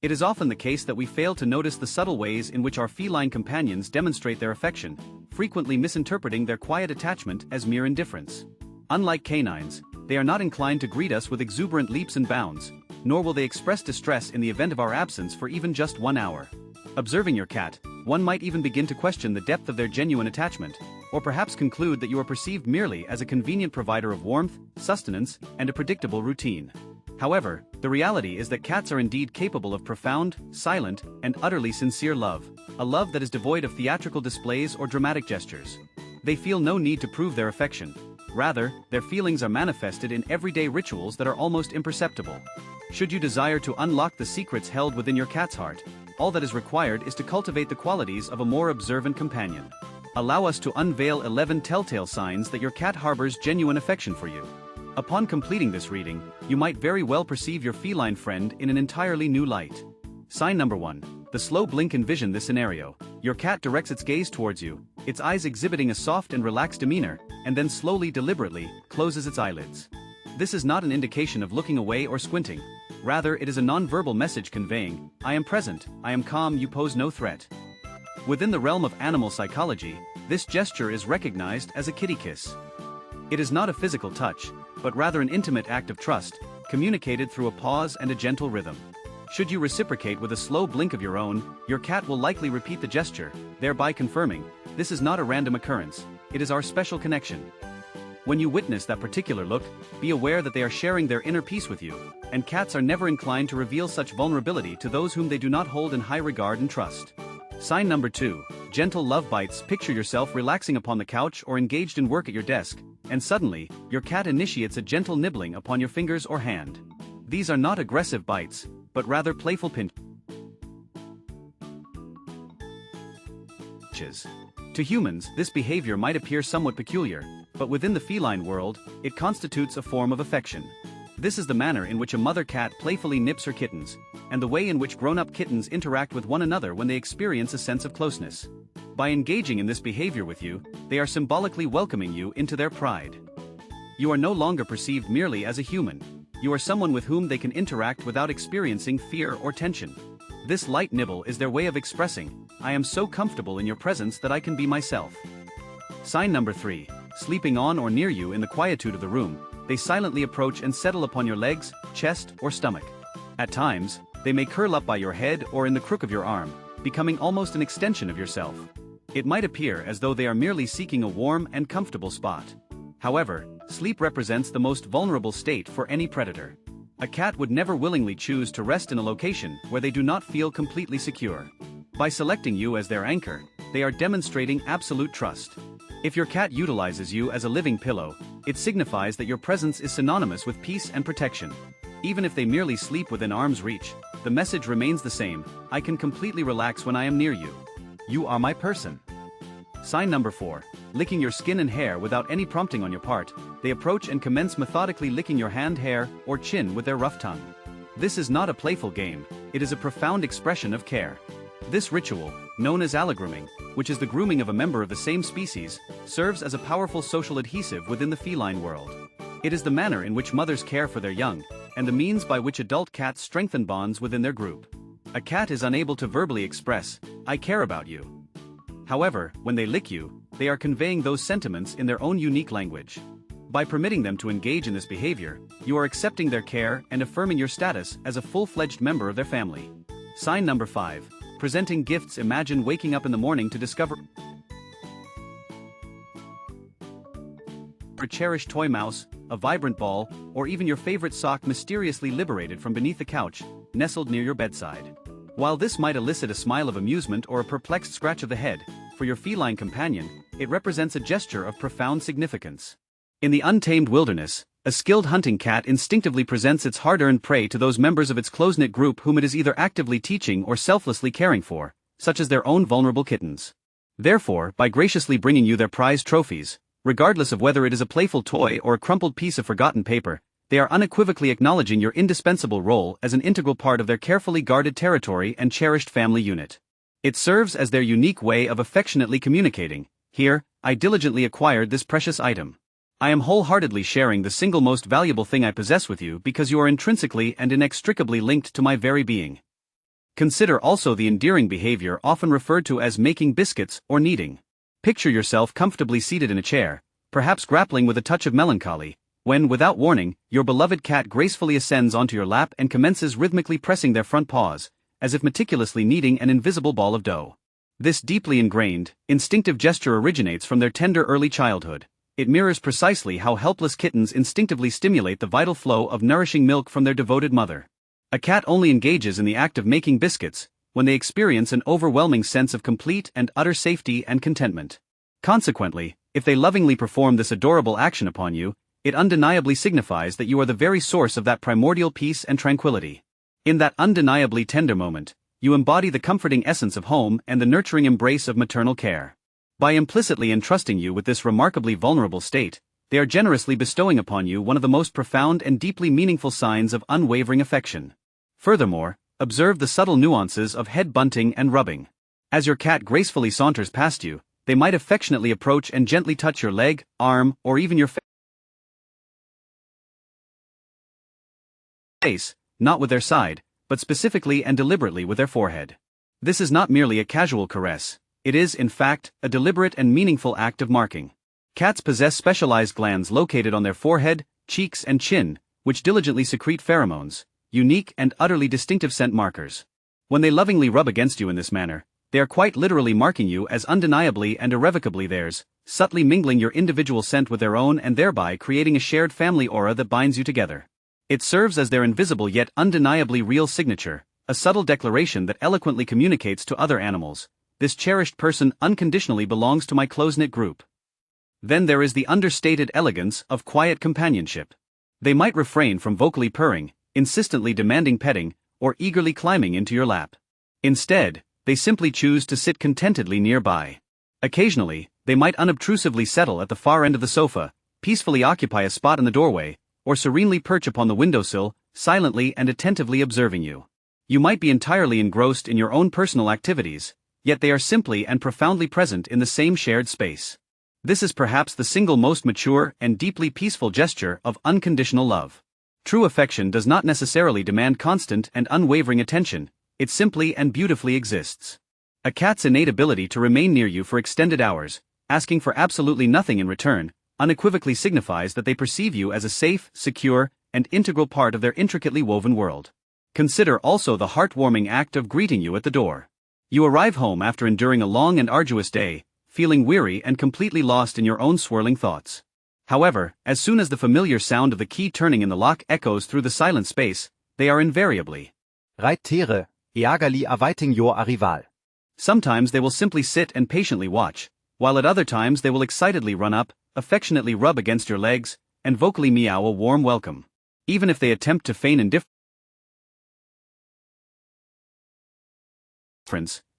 It is often the case that we fail to notice the subtle ways in which our feline companions demonstrate their affection, frequently misinterpreting their quiet attachment as mere indifference. Unlike canines, they are not inclined to greet us with exuberant leaps and bounds, nor will they express distress in the event of our absence for even just 1 hour. Observing your cat, one might even begin to question the depth of their genuine attachment, or perhaps conclude that you are perceived merely as a convenient provider of warmth, sustenance, and a predictable routine. However, the reality is that cats are indeed capable of profound, silent, and utterly sincere love, a love that is devoid of theatrical displays or dramatic gestures. They feel no need to prove their affection. Rather, their feelings are manifested in everyday rituals that are almost imperceptible. Should you desire to unlock the secrets held within your cat's heart, all that is required is to cultivate the qualities of a more observant companion. Allow us to unveil 11 telltale signs that your cat harbors genuine affection for you. Upon completing this reading, you might very well perceive your feline friend in an entirely new light. Sign number 1. The slow blink. Envision this scenario. Your cat directs its gaze towards you, its eyes exhibiting a soft and relaxed demeanor, and then slowly, deliberately, closes its eyelids. This is not an indication of looking away or squinting. Rather, it is a non-verbal message conveying, "I am present, I am calm, you pose no threat." Within the realm of animal psychology, this gesture is recognized as a kitty kiss. It is not a physical touch, but rather an intimate act of trust, communicated through a pause and a gentle rhythm. Should you reciprocate with a slow blink of your own, your cat will likely repeat the gesture, thereby confirming, "This is not a random occurrence, it is our special connection." When you witness that particular look, be aware that they are sharing their inner peace with you, and cats are never inclined to reveal such vulnerability to those whom they do not hold in high regard and trust. Sign number 2. Gentle love bites. Picture yourself relaxing upon the couch or engaged in work at your desk, and suddenly, your cat initiates a gentle nibbling upon your fingers or hand. These are not aggressive bites, but rather playful pinches. To humans, this behavior might appear somewhat peculiar, but within the feline world, it constitutes a form of affection. This is the manner in which a mother cat playfully nips her kittens, and the way in which grown-up kittens interact with one another when they experience a sense of closeness. By engaging in this behavior with you, they are symbolically welcoming you into their pride. You are no longer perceived merely as a human. You are someone with whom they can interact without experiencing fear or tension. This light nibble is their way of expressing, "I am so comfortable in your presence that I can be myself." Sign number 3. Sleeping on or near you in the quietude of the room, they silently approach and settle upon your legs, chest, or stomach. At times, they may curl up by your head or in the crook of your arm, becoming almost an extension of yourself. It might appear as though they are merely seeking a warm and comfortable spot. However, sleep represents the most vulnerable state for any predator. A cat would never willingly choose to rest in a location where they do not feel completely secure. By selecting you as their anchor, they are demonstrating absolute trust. If your cat utilizes you as a living pillow, it signifies that your presence is synonymous with peace and protection. Even if they merely sleep within arm's reach, the message remains the same: "I can completely relax when I am near you. You are my person." Sign number 4. Licking your skin and hair without any prompting on your part, they approach and commence methodically licking your hand, hair, or chin with their rough tongue. This is not a playful game, it is a profound expression of care. This ritual, known as allogrooming, which is the grooming of a member of the same species, serves as a powerful social adhesive within the feline world. It is the manner in which mothers care for their young, and the means by which adult cats strengthen bonds within their group. A cat is unable to verbally express, "I care about you." However, when they lick you, they are conveying those sentiments in their own unique language. By permitting them to engage in this behavior, you are accepting their care and affirming your status as a full-fledged member of their family. Sign number 5. Presenting gifts. Imagine waking up in the morning to discover a cherished toy mouse, a vibrant ball, or even your favorite sock mysteriously liberated from beneath the couch, nestled near your bedside. While this might elicit a smile of amusement or a perplexed scratch of the head, for your feline companion, it represents a gesture of profound significance. In the untamed wilderness, a skilled hunting cat instinctively presents its hard-earned prey to those members of its close-knit group whom it is either actively teaching or selflessly caring for, such as their own vulnerable kittens. Therefore, by graciously bringing you their prized trophies, regardless of whether it is a playful toy or a crumpled piece of forgotten paper, they are unequivocally acknowledging your indispensable role as an integral part of their carefully guarded territory and cherished family unit. It serves as their unique way of affectionately communicating, "Here, I diligently acquired this precious item. I am wholeheartedly sharing the single most valuable thing I possess with you because you are intrinsically and inextricably linked to my very being." Consider also the endearing behavior often referred to as making biscuits or kneading. Picture yourself comfortably seated in a chair, perhaps grappling with a touch of melancholy, when, without warning, your beloved cat gracefully ascends onto your lap and commences rhythmically pressing their front paws, as if meticulously kneading an invisible ball of dough. This deeply ingrained, instinctive gesture originates from their tender early childhood. It mirrors precisely how helpless kittens instinctively stimulate the vital flow of nourishing milk from their devoted mother. A cat only engages in the act of making biscuits when they experience an overwhelming sense of complete and utter safety and contentment. Consequently, if they lovingly perform this adorable action upon you, it undeniably signifies that you are the very source of that primordial peace and tranquility. In that undeniably tender moment, you embody the comforting essence of home and the nurturing embrace of maternal care. By implicitly entrusting you with this remarkably vulnerable state, they are generously bestowing upon you one of the most profound and deeply meaningful signs of unwavering affection. Furthermore, observe the subtle nuances of head bunting and rubbing. As your cat gracefully saunters past you, they might affectionately approach and gently touch your leg, arm, or even your face, not with their side, but specifically and deliberately with their forehead. This is not merely a casual caress, it is, in fact, a deliberate and meaningful act of marking. Cats possess specialized glands located on their forehead, cheeks, and chin, which diligently secrete pheromones, unique and utterly distinctive scent markers. When they lovingly rub against you in this manner, they are quite literally marking you as undeniably and irrevocably theirs, subtly mingling your individual scent with their own and thereby creating a shared family aura that binds you together. It serves as their invisible yet undeniably real signature, a subtle declaration that eloquently communicates to other animals, "This cherished person unconditionally belongs to my close-knit group." Then there is the understated elegance of quiet companionship. They might refrain from vocally purring, insistently demanding petting, or eagerly climbing into your lap. Instead, they simply choose to sit contentedly nearby. Occasionally, they might unobtrusively settle at the far end of the sofa, peacefully occupy a spot in the doorway, or serenely perch upon the windowsill, silently and attentively observing you. You might be entirely engrossed in your own personal activities, yet they are simply and profoundly present in the same shared space. This is perhaps the single most mature and deeply peaceful gesture of unconditional love. True affection does not necessarily demand constant and unwavering attention, it simply and beautifully exists. A cat's innate ability to remain near you for extended hours, asking for absolutely nothing in return, unequivocally signifies that they perceive you as a safe, secure, and integral part of their intricately woven world. Consider also the heartwarming act of greeting you at the door. You arrive home after enduring a long and arduous day, feeling weary and completely lost in your own swirling thoughts. However, as soon as the familiar sound of the key turning in the lock echoes through the silent space, they are invariably right tere, eagerly awaiting your arrival. Sometimes they will simply sit and patiently watch, while at other times they will excitedly run up, affectionately rub against your legs, and vocally meow a warm welcome. Even if they attempt to feign indifference,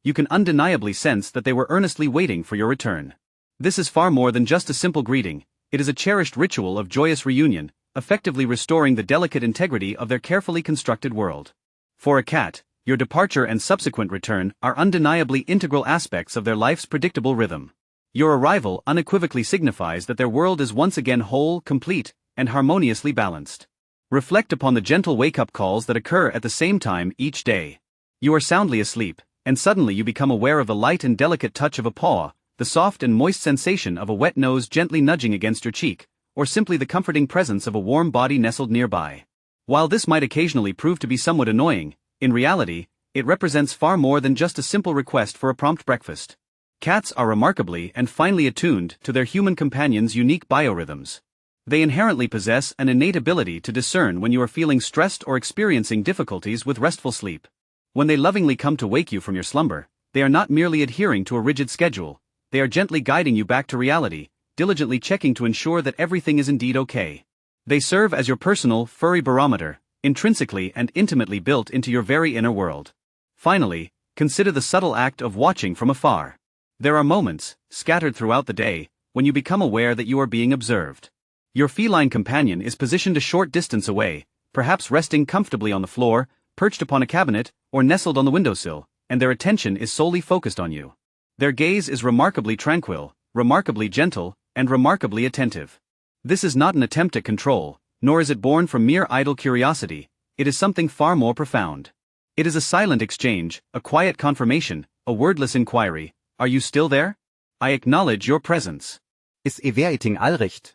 you can undeniably sense that they were earnestly waiting for your return. This is far more than just a simple greeting, it is a cherished ritual of joyous reunion, effectively restoring the delicate integrity of their carefully constructed world. For a cat, your departure and subsequent return are undeniably integral aspects of their life's predictable rhythm. Your arrival unequivocally signifies that their world is once again whole, complete, and harmoniously balanced. Reflect upon the gentle wake-up calls that occur at the same time each day. You are soundly asleep, and suddenly you become aware of the light and delicate touch of a paw, the soft and moist sensation of a wet nose gently nudging against your cheek, or simply the comforting presence of a warm body nestled nearby. While this might occasionally prove to be somewhat annoying, in reality, it represents far more than just a simple request for a prompt breakfast. Cats are remarkably and finely attuned to their human companions' unique biorhythms. They inherently possess an innate ability to discern when you are feeling stressed or experiencing difficulties with restful sleep. When they lovingly come to wake you from your slumber, they are not merely adhering to a rigid schedule, they are gently guiding you back to reality, diligently checking to ensure that everything is indeed okay. They serve as your personal, furry barometer, intrinsically and intimately built into your very inner world. Finally, consider the subtle act of watching from afar. There are moments, scattered throughout the day, when you become aware that you are being observed. Your feline companion is positioned a short distance away, perhaps resting comfortably on the floor, perched upon a cabinet, or nestled on the windowsill, and their attention is solely focused on you. Their gaze is remarkably tranquil, remarkably gentle, and remarkably attentive. This is not an attempt at control, nor is it born from mere idle curiosity, it is something far more profound. It is a silent exchange, a quiet confirmation, a wordless inquiry. Are you still there? I acknowledge your presence. Is everything alright?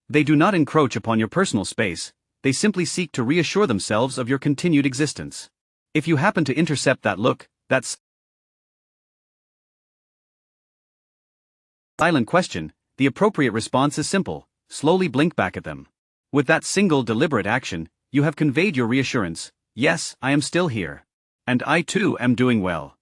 They do not encroach upon your personal space, they simply seek to reassure themselves of your continued existence. If you happen to intercept that look, that silent question, the appropriate response is simple: slowly blink back at them. With that single deliberate action, you have conveyed your reassurance: yes, I am still here. And I too am doing well.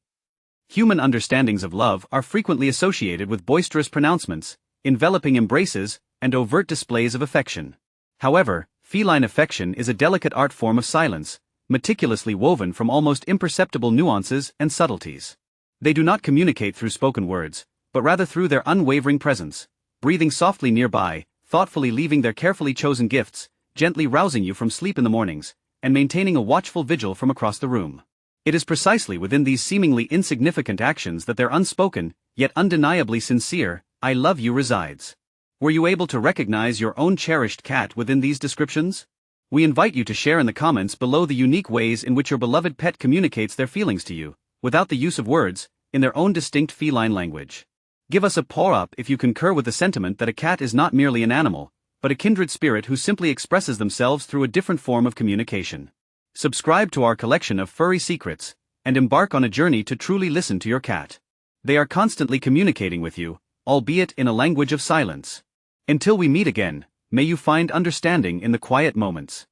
Human understandings of love are frequently associated with boisterous pronouncements, enveloping embraces, and overt displays of affection. However, feline affection is a delicate art form of silence, meticulously woven from almost imperceptible nuances and subtleties. They do not communicate through spoken words, but rather through their unwavering presence, breathing softly nearby, thoughtfully leaving their carefully chosen gifts, gently rousing you from sleep in the mornings, and maintaining a watchful vigil from across the room. It is precisely within these seemingly insignificant actions that their unspoken, yet undeniably sincere, "I love you" resides. Were you able to recognize your own cherished cat within these descriptions? We invite you to share in the comments below the unique ways in which your beloved pet communicates their feelings to you, without the use of words, in their own distinct feline language. Give us a paw up if you concur with the sentiment that a cat is not merely an animal, but a kindred spirit who simply expresses themselves through a different form of communication. Subscribe to our collection of furry secrets, and embark on a journey to truly listen to your cat. They are constantly communicating with you, albeit in a language of silence. Until we meet again, may you find understanding in the quiet moments.